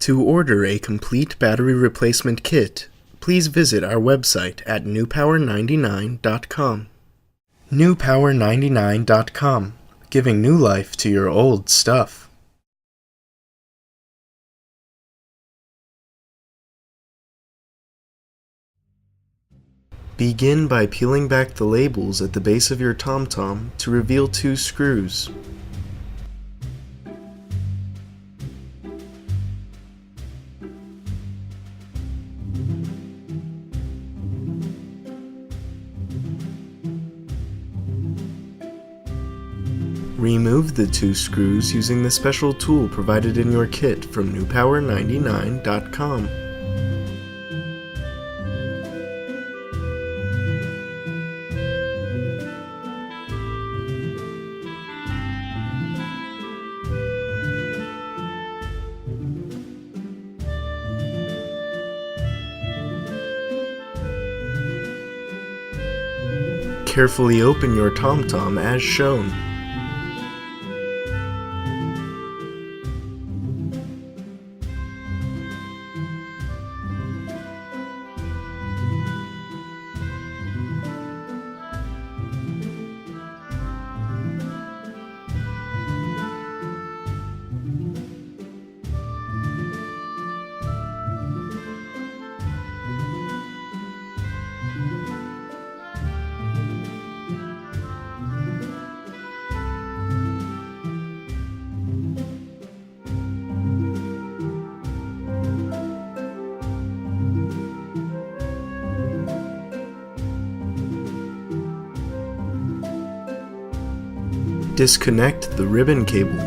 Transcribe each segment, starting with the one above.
To order a complete battery replacement kit, please visit our website at newpower99.com. newpower99.com, giving new life to your old stuff. Begin by peeling back the labels at the base of your TomTom to reveal 2 screws. Remove the 2 screws using the special tool provided in your kit from newpower99.com. Carefully open your TomTom as shown. Disconnect the ribbon cable.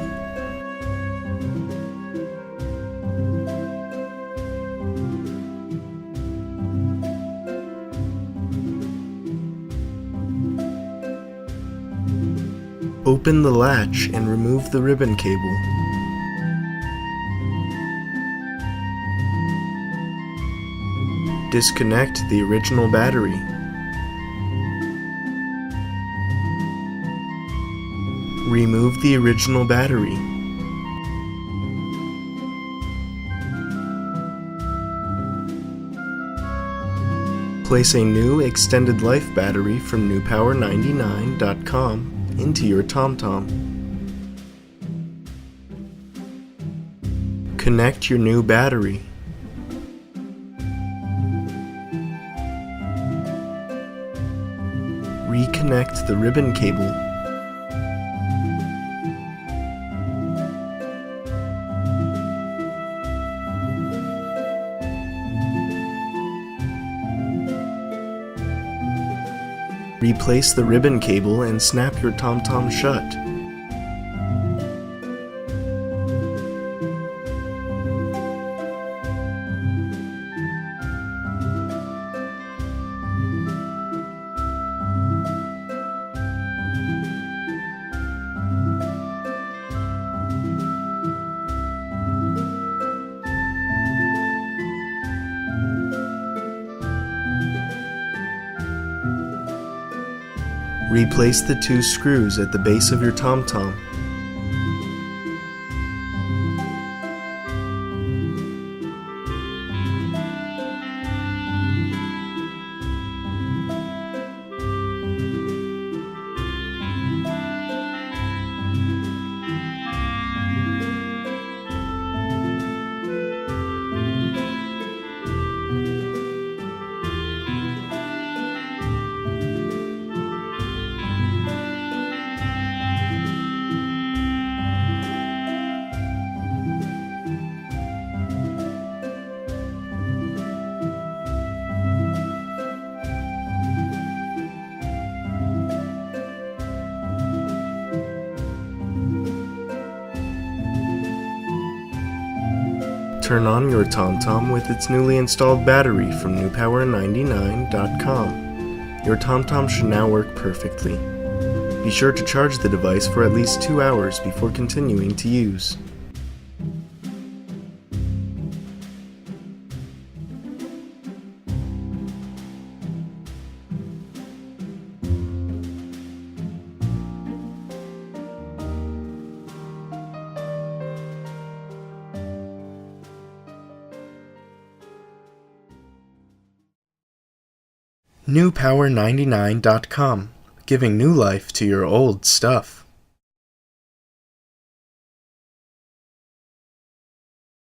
Open the latch and remove the ribbon cable. Disconnect the original battery. Remove the original battery. Place a new extended life battery from newpower99.com into your TomTom. Connect your new battery. Reconnect the ribbon cable. Replace the ribbon cable and snap your TomTom shut. Replace the 2 screws at the base of your TomTom. Turn on your TomTom with its newly installed battery from newpower99.com. Your TomTom should now work perfectly. Be sure to charge the device for at least 2 hours before continuing to use. NewPower99.com, giving new life to your old stuff.